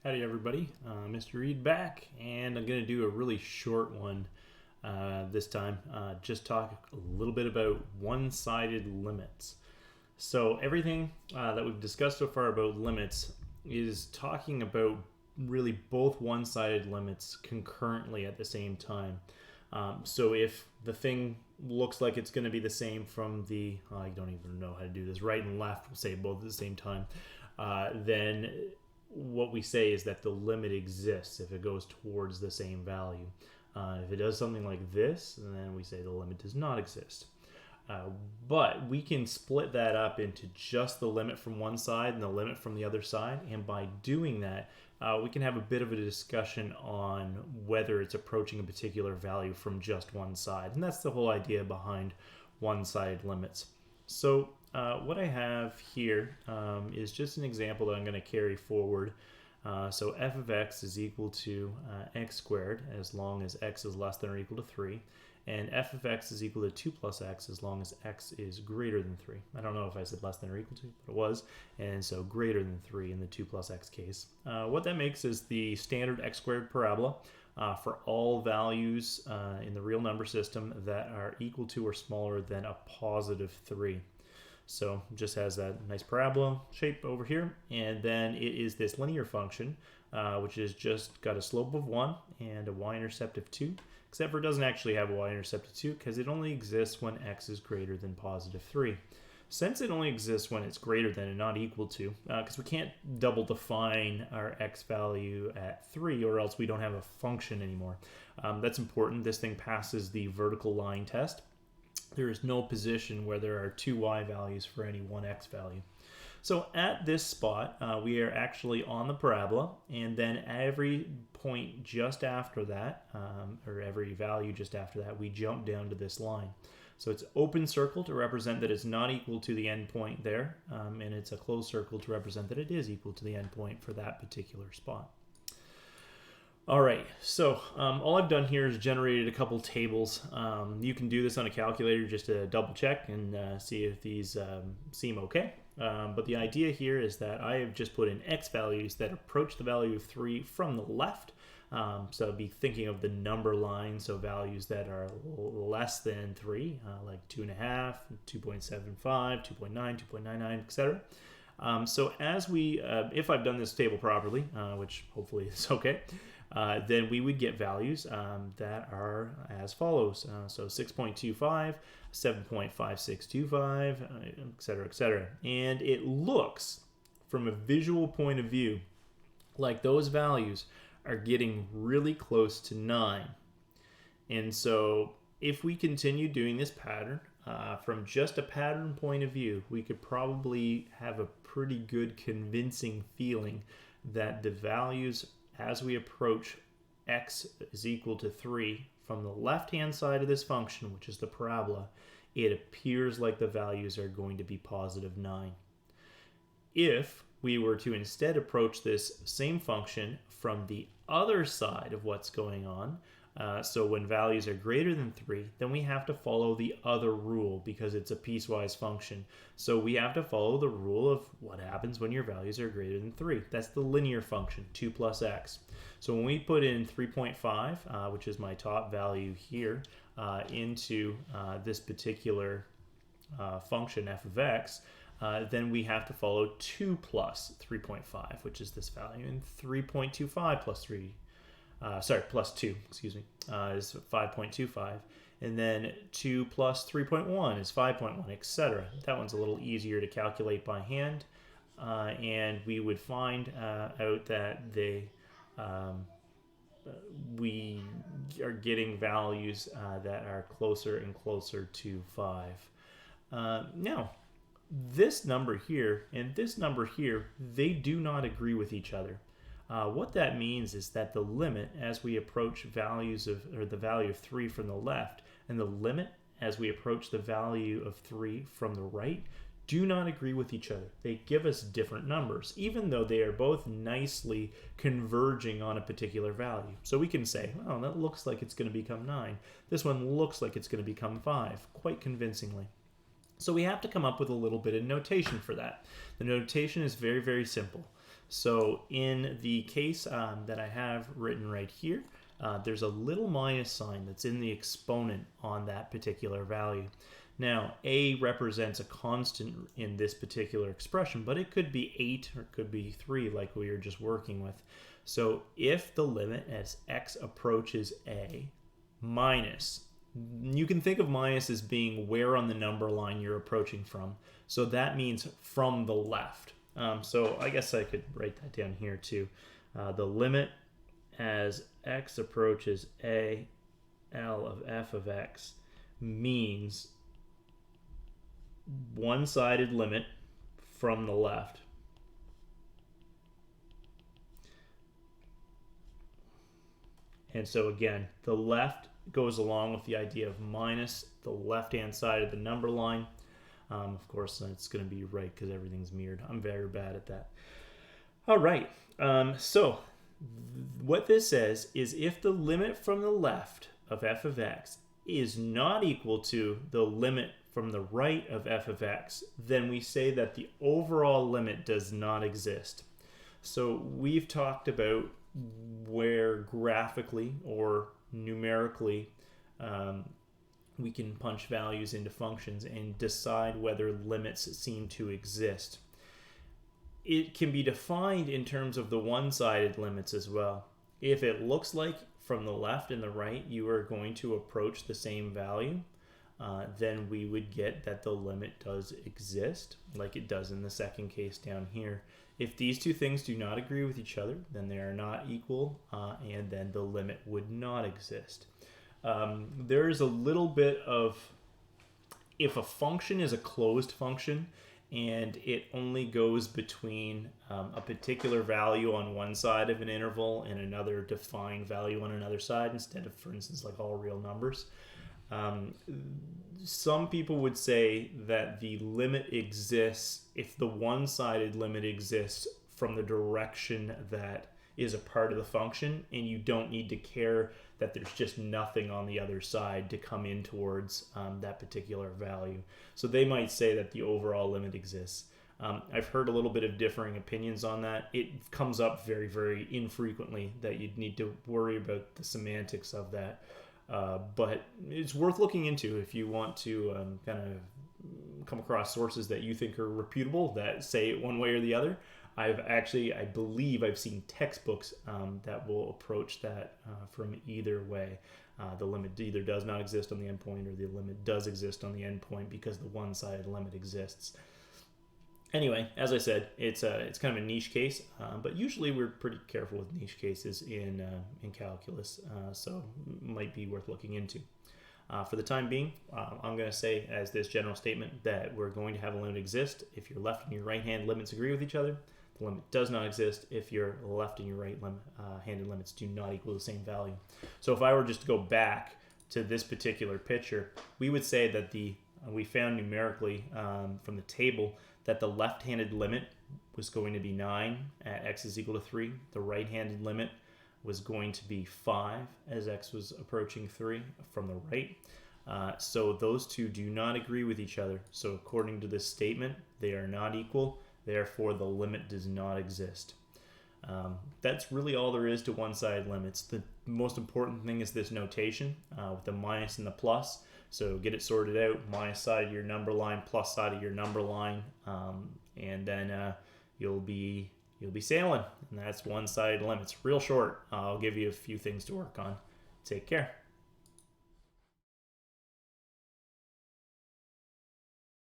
Howdy everybody, Mr. Reed back, and I'm going to do a really short one this time. Just talk a little bit about one-sided limits. So everything that we've discussed so far about limits is talking about really both one-sided limits concurrently at the same time. So if the thing looks like it's going to be the same from the, I don't even know how to do this, right and left, we'll say both at the same time, then what we say is that the limit exists if it goes towards the same value. If it does something like this, then we say the limit does not exist. But we can split that up into just the limit from one side and the limit from the other side, and by doing that, we can have a bit of a discussion on whether it's approaching a particular value from just one side. And that's the whole idea behind one-sided limits. So what I have here is just an example that I'm going to carry forward. So f of x is equal to x squared as long as x is less than or equal to 3. And f of x is equal to 2 plus x as long as x is greater than 3. I don't know if I said less than or equal to, but it was. And so greater than 3 in the 2 plus x case. What that makes is the standard x squared parabola for all values in the real number system that are equal to or smaller than a positive 3. So it just has that nice parabola shape over here, and then it is this linear function, which has just got a slope of 1 and a y-intercept of 2, except for it doesn't actually have a y-intercept of 2 because it only exists when x is greater than positive 3. Since it only exists when it's greater than and not equal to, because we can't double define our x value at 3 or else we don't have a function anymore. That's important. This thing passes the vertical line test. There is no position where there are two y values for any one x value. So at this spot, we are actually on the parabola, and then every point just after that, or every value just after that, we jump down to this line. So it's open circle to represent that it's not equal to the end point there, and it's a closed circle to represent that it is equal to the end point for that particular spot. All right, so all I've done here is generated a couple tables. You can do this on a calculator just to double check and see if these seem okay. But the idea here is that I have just put in x values that approach the value of 3 from the left. So I'd be thinking of the number line, so values that are less than 3, like 2.5, 2.75, 2.9, 2.99, etc. So as we, if I've done this table properly, which hopefully is okay, then we would get values that are as follows. So 6.25, 7.5625, etc., etc. And it looks, from a visual point of view, like those values are getting really close to 9. And so if we continue doing this pattern, from just a pattern point of view, we could probably have a pretty good convincing feeling that the values as we approach x is equal to 3 from the left-hand side of this function, which is the parabola, it appears like the values are going to be positive 9. If we were to instead approach this same function from the other side of what's going on, so when values are greater than 3, then we have to follow the other rule because it's a piecewise function. So we have to follow the rule of what happens when your values are greater than 3. That's the linear function, 2 plus x. So when we put in 3.5, which is my top value here, into this particular function f of x, then we have to follow 2 plus 3.5, which is this value, and 3.25 plus 3. Plus 2, excuse me, is 5.25. And then 2 plus 3.1 is 5.1, etc. That one's a little easier to calculate by hand. And we would find out that we are getting values that are closer and closer to 5. Now, this number here and this number here, they do not agree with each other. What that means is that the limit as we approach values of, or the value of 3 from the left, and the limit as we approach the value of 3 from the right do not agree with each other. They give us different numbers, even though they are both nicely converging on a particular value. So we can say, oh, that looks like it's going to become 9. This one looks like it's going to become 5, quite convincingly. So we have to come up with a little bit of notation for that. The notation is very, very simple. So in the case that I have written right here, there's a little minus sign that's in the exponent on that particular value. Now, a represents a constant in this particular expression, but it could be 8 or it could be 3 like we were just working with. So if the limit as x approaches a minus, you can think of minus as being where on the number line you're approaching from. So that means from the left. So I guess I could write that down here too. The limit as x approaches a L of f of x means one-sided limit from the left. And so again, the left goes along with the idea of minus the left-hand side of the number line. Of course, it's going to be right because everything's mirrored. I'm very bad at that. All right. So what this says is if the limit from the left of f of x is not equal to the limit from the right of f of x, then we say that the overall limit does not exist. So we've talked about where graphically or numerically we can punch values into functions and decide whether limits seem to exist. It can be defined in terms of the one-sided limits as well. If it looks like from the left and the right you are going to approach the same value, then we would get that the limit does exist, like it does in the second case down here. If these two things do not agree with each other, then they are not equal, and then the limit would not exist. There's a little bit of, if a function is a closed function and it only goes between a particular value on one side of an interval and another defined value on another side, instead of, for instance, like all real numbers, some people would say that the limit exists if the one-sided limit exists from the direction that is a part of the function, and you don't need to care that there's just nothing on the other side to come in towards that particular value. So they might say that the overall limit exists. I've heard a little bit of differing opinions on that. It comes up very, very infrequently that you'd need to worry about the semantics of that. But it's worth looking into if you want to kind of come across sources that you think are reputable that say it one way or the other. I believe I've seen textbooks that will approach that from either way. The limit either does not exist on the endpoint, or the limit does exist on the endpoint because the one-sided limit exists. Anyway, as I said, it's kind of a niche case, but usually we're pretty careful with niche cases in calculus, so it might be worth looking into. For the time being, I'm going to say as this general statement that we're going to have a limit exist if your left and your right hand limits agree with each other. The limit does not exist if your left and your right handed limits do not equal the same value. So if I were just to go back to this particular picture, we would say that we found numerically from the table that the left-handed limit was going to be 9 at x is equal to 3. The right-handed limit was going to be 5 as x was approaching 3 from the right. So those two do not agree with each other. So according to this statement, they are not equal. Therefore, the limit does not exist. That's really all there is to one-sided limits. The most important thing is this notation with the minus and the plus. So get it sorted out, minus side of your number line, plus side of your number line, and then you'll be sailing. And that's one-sided limits. Real short. I'll give you a few things to work on. Take care.